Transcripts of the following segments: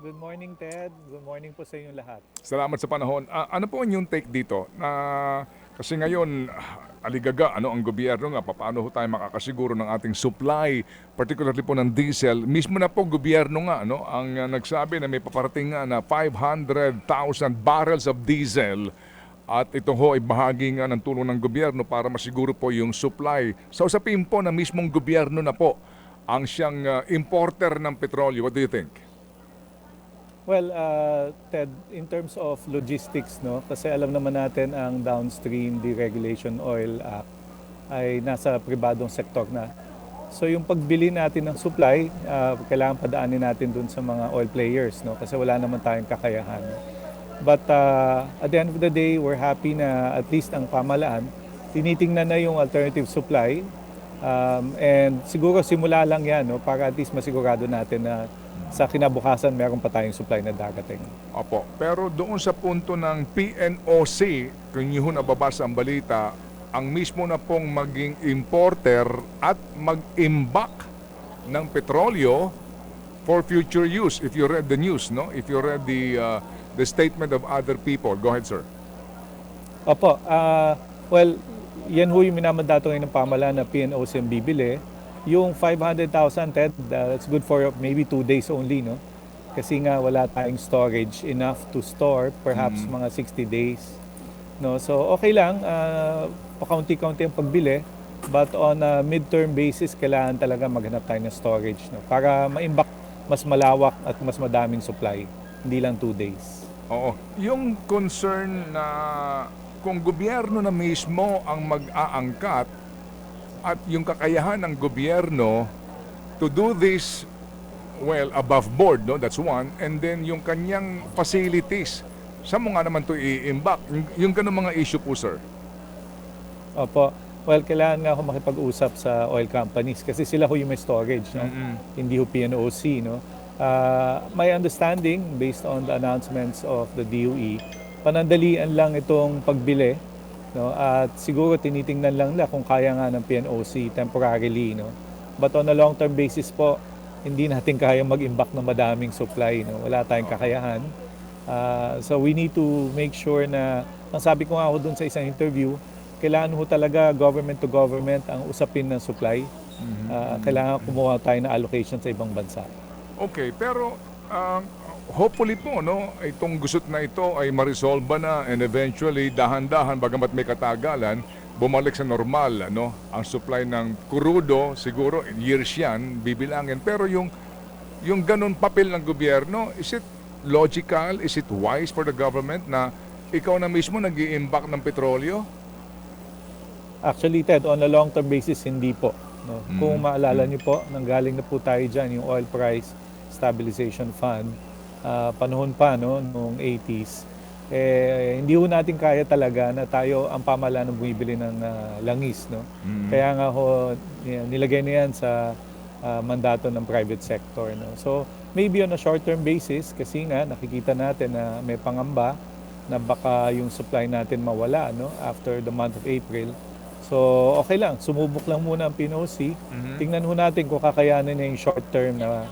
Good morning, Ted. Good morning po sa inyong lahat. Salamat sa panahon. Ano po ang inyong take dito? Kasi ngayon, aligaga, ano ang gobyerno nga, paano ho tayo makakasiguro ng ating supply, particularly po ng diesel. Mismo na po gobyerno nga, ano, ang nagsabi na may paparating nga na 500,000 barrels of diesel at ito ho ay bahagi nga ng tulong ng gobyerno para masiguro po yung supply. Sa usapin po na mismong gobyerno na po ang siyang importer ng petrolyo. What do you think? Well, Ted, in terms of logistics, no, kasi alam naman natin ang Downstream Deregulation Oil Act ay nasa pribadong sektor na. So yung pagbili natin ng supply, kailangan padaanin natin dun sa mga oil players, no, kasi wala naman tayong kakayahan. But at the end of the day, we're happy na at least ang pamalaan, tinitingnan na yung alternative supply. And siguro simula lang yan, no, para at least masigurado natin na sa kinabukasan meron pa tayong supply na darating. Opo, pero doon sa punto ng PNOC, kung nyo nababasa ang balita, ang mismo na pong maging importer at mag-imbak ng petrolyo for future use. If you read the news, no? If you read the statement of other people. Go ahead, sir. Opo, well, yan ho yung minamandato ngayon ng pamahalaan na PNOC ang bibili. Yung 500,000, Ted, that's good for maybe 2 days only, no? Kasi nga wala tayong storage enough to store perhaps mga 60 days. No? So okay lang, pakaunti-kaunti ang pagbili, but on a midterm basis, kailangan talaga maghanap tayo ng storage, no? Para maimbak mas malawak at mas madaming supply, hindi lang 2 days. Oo. Yung concern na kung gobyerno na mismo ang mag-aangkat at yung kakayahan ng gobyerno to do this, well, above board, no? That's one. And then yung kanyang facilities, saan mo nga naman to i-imbak? Yung ganun mga issue po, sir. Opo. Well, kailangan nga ako makipag-usap sa oil companies kasi sila ho yung may storage, no? Hindi ho PNOC, no? My understanding, based on the announcements of the DOE, panandalian lang itong pagbili, no? At siguro tinitingnan lang nila kung kaya nga ng PNOC temporarily, no? But on a long-term basis po, hindi natin kaya mag-imbak ng madaming supply, no? Wala tayong kakayahan. So we need to make sure na, ang sabi ko nga ako dun sa isang interview, kailangan ho talaga government to government ang usapin ng supply. Kailangan kumuha tayo ng allocation sa ibang bansa. Okay, pero hopefully po, no, itong gusot na ito ay ma-resolve na and eventually, dahan-dahan, bagamat may katagalan, bumalik sa normal, no, ang supply ng krudo, siguro years yan, bibilangin. Pero yung ganun papel ng gobyerno, is it logical, is it wise for the government na ikaw na mismo nag-i-imbak ng petrolyo? Actually, Ted, on a long-term basis, hindi po. No? Kung maalala niyo po, nanggaling na po tayo dyan, yung Oil Price Stabilization Fund, panahon pa, no, noong 80s, hindi ho natin kaya talaga na tayo ang pamahalaan ng bumibili ng langis. No? Kaya nga ho, nilagay na yan sa mandato ng private sector. No? So, maybe on a short-term basis, kasi nga nakikita natin na may pangamba na baka yung supply natin mawala, no, after the month of April. So, okay lang. Sumubok lang muna ang PNOC. Tingnan ho natin kung kakayanin niya yung short-term na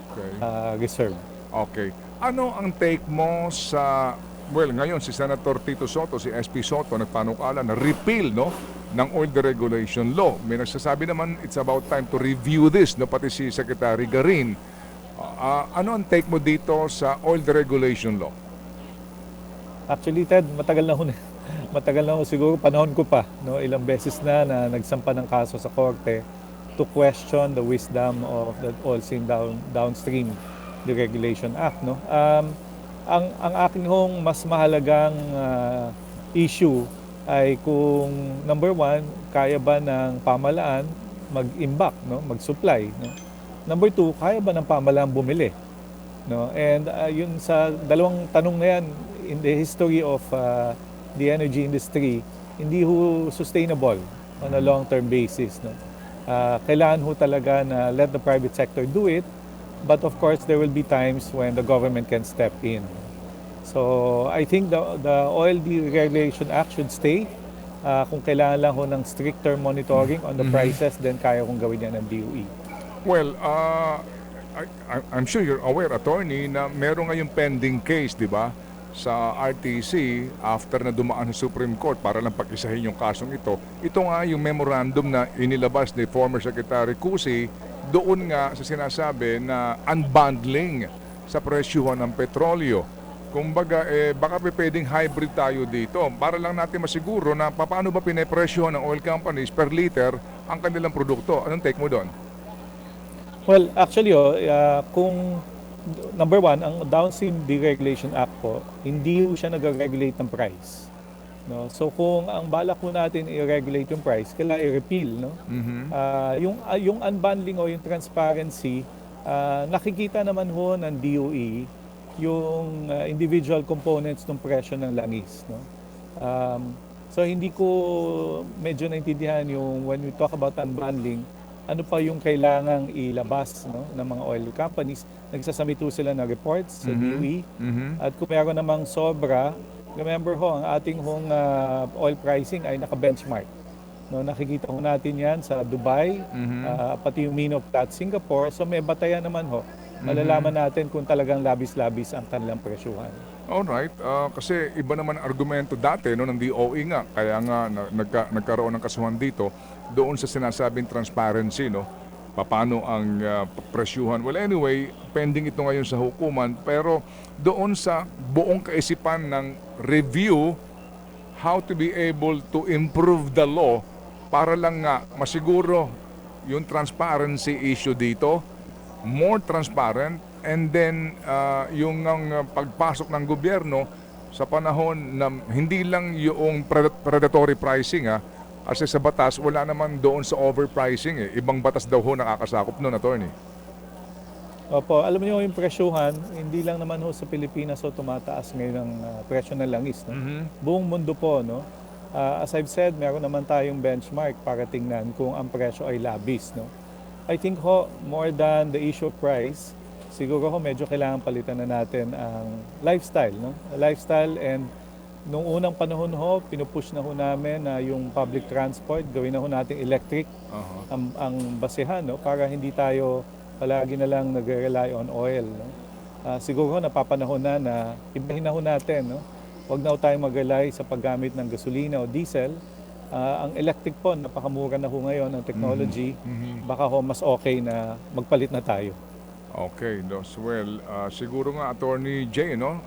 reserve. Okay. Ano ang take mo sa, well, ngayon si Senator Tito Soto, si SP Soto, nagpanukala na repeal, no, ng oil deregulation law. May nagsasabi naman it's about time to review this, no, pati si Secretary Garin. Ano ang take mo dito sa oil deregulation law? Actually, Ted, matagal na ho siguro, panahon ko pa, no, ilang beses na nagsampa ng kaso sa korte to question the wisdom of the Oil Seam Downstream Deregulation Act, no. Ang aking hong mas mahalagang issue ay kung number one, kaya ba ng pamahalaan mag-imbak, no, mag-supply, no. Number two, kaya ba ng pamahalaan bumili, no. And yun sa dalawang tanong na yan, in the history of the energy industry, hindi ho sustainable on a long-term basis, no. Kailangan ho talaga na let the private sector do it, but of course there will be times when the government can step in. So I think the Oil Deregulation Act should stay. Kung kailangan lang ho ng stricter monitoring on the prices, then kaya kong gawin yan ng DOE. Well, I'm sure you're aware, attorney, na meron ngayong pending case, di ba, sa RTC after na dumaan sa Supreme Court para lang pag-isahin yung kasong ito. Ito nga yung memorandum na inilabas ni former Secretary Cusi doon nga sa sinasabi na unbundling sa presyuhan ng petrolyo. Kumbaga, baka pwedeng hybrid tayo dito para lang natin masiguro na paano ba pinepresyohan ng oil companies per liter ang kanilang produkto. Anong take mo doon? Well, actually, kung number one, ang Downstream Deregulation Act po, hindi po siya nag-regulate ng price. No? So kung ang balak po natin i-regulate yung price, kailangan i-repeal. No? Yung unbundling o yung transparency, nakikita naman ho ng DOE yung individual components ng presyo ng langis. No? So hindi ko medyo naintindihan yung when we talk about unbundling, ano pa yung kailangang ilabas, no, ng mga oil companies. Nagsasubmit sila ng reports sa DOE. At kung meron namang sobra, remember ho, ang ating oil pricing ay naka-benchmark. No, nakikita ho natin yan sa Dubai, pati yung Mino Platts Singapore. So may batayan naman ho. Malalaman natin kung talagang labis-labis ang kanilang presyuhan. Alright, kasi iba naman ang argumento dati no, ng DOE nga, kaya nga nagkaroon ng kasuhan dito doon sa sinasabing transparency, no, paano ang presyuhan. Well anyway, pending ito ngayon sa hukuman, pero doon sa buong kaisipan ng review, how to be able to improve the law para lang nga masiguro yung transparency issue dito, more transparent, and then yung pagpasok ng gobyerno sa panahon na hindi lang yung predatory pricing kasi sa batas wala naman doon sa overpricing ibang batas daw ho nakakasakop noon, attorney. Opo, alam niyo yung presyuhan, hindi lang naman ho sa Pilipinas tumataas ngayon ang presyo ng langis. No? Buong mundo po, no? As I've said, meron naman tayong benchmark para tingnan kung ang presyo ay labis. No? I think ho, more than the issue of price, siguro ho medyo kailangan palitan na natin ang lifestyle. No? Lifestyle, and nung unang panahon ho, pinupush na ho namin na yung public transport, gawin na ho natin electric ang basehan, no? Para hindi tayo palagi na lang nag-rely on oil. No? Siguro ho, napapanahon na ibahin na ho natin. No? Huwag na ho tayong mag-rely sa paggamit ng gasolina o diesel. Ang electric po, napakamura na ho ngayon ang technology. Baka ho mas okay na magpalit na tayo. Okay, well, siguro nga Attorney Jay, no,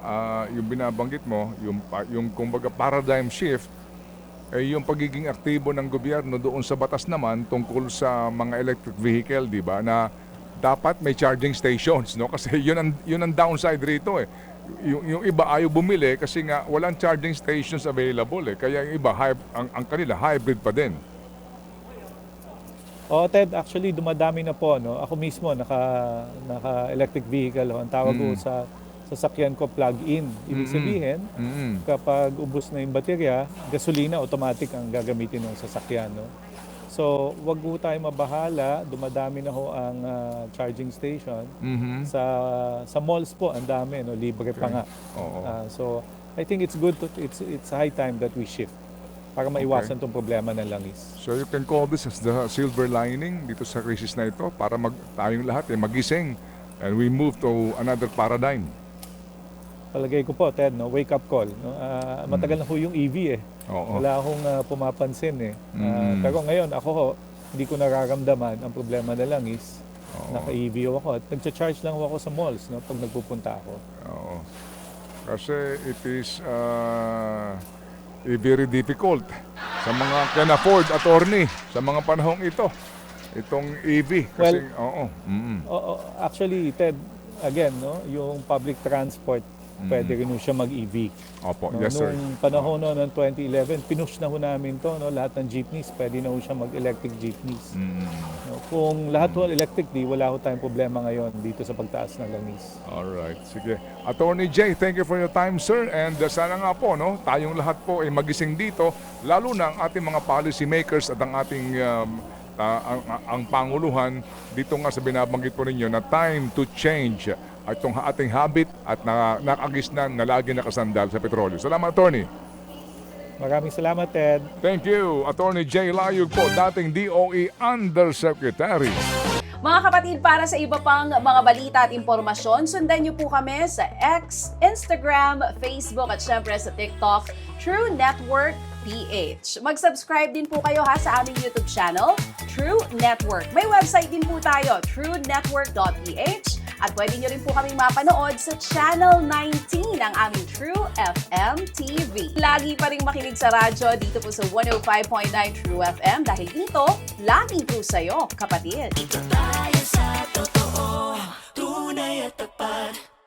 yung binabanggit mo, yung kumbaga paradigm shift, yung pagiging aktibo ng gobyerno doon sa batas naman tungkol sa mga electric vehicle, di ba, na dapat may charging stations, no, kasi yun ang downside rito yung iba ayaw bumili kasi nga walang charging stations available kaya yung iba ang kanila hybrid pa din. Ted, actually dumadami na po, no. Ako mismo naka electric vehicle ho. Ang tawag ko sa sasakyan ko plug-in. Ibig sabihin, kapag ubos na yung baterya, gasolina automatic ang gagamitin ng sasakyan, no. So, wag po tayo mabahala, dumadami na ho ang charging station. Sa malls po, ang dami, no, libre pa nga. So, I think it's good it's high time that we shift para maiwasan tong problema ng langis. So you can call this as the silver lining dito sa crisis na ito para tayong lahat magising and we move to another paradigm. Palagay ko po, Ted, no, wake up call. No? Matagal na ho yung EV Wala akong pumapansin Pero ngayon, ako ho, hindi ko nararamdaman ang problema na langis. Naka-EV ako at nagcha-charge lang ako sa malls, no, pag nagpupunta ako. Kasi it is very difficult sa mga can afford, attorney, sa mga panahong ito. Itong EV kasi actually, Ted, again, no, yung public transport, pwede rin siya mag-EV. Opo, No, yes sir. nung panahon no, ng 2011, pinush na ho namin to, no, lahat ng jeepneys, pwede na ho siya mag-electric jeepneys. No, kung lahat ho electric, wala ho tayong problema ngayon dito sa pagtaas ng langis. Alright, sige. Attorney Jay, thank you for your time, sir. And sana nga po, no, tayong lahat po ay magising dito, lalo na ang ating mga policy makers at ang ating ang Panguluhan dito nga sa binabanggit po ninyo na time to change itong ating habit at nakagisnan na lagi nakasandal sa petrolyo. Salamat, Attorney. Maraming salamat, Ted. Thank you, Attorney Jay Layug po, dating DOE Undersecretary. Mga kapatid, para sa iba pang mga balita at impormasyon, sundan niyo po kami sa X, Instagram, Facebook at syempre sa TikTok, True Network PH. Mag-subscribe din po kayo ha sa aming YouTube channel, True Network. May website din po tayo, truenetwork.ph, at pwede nyo rin po kaming mapanood sa Channel 19 ang aming True FM TV. Lagi pa rin makinig sa radyo dito po sa 105.9 True FM dahil dito, laging true sa'yo, kapatid. Tayo sa totoo, tunay at tapat.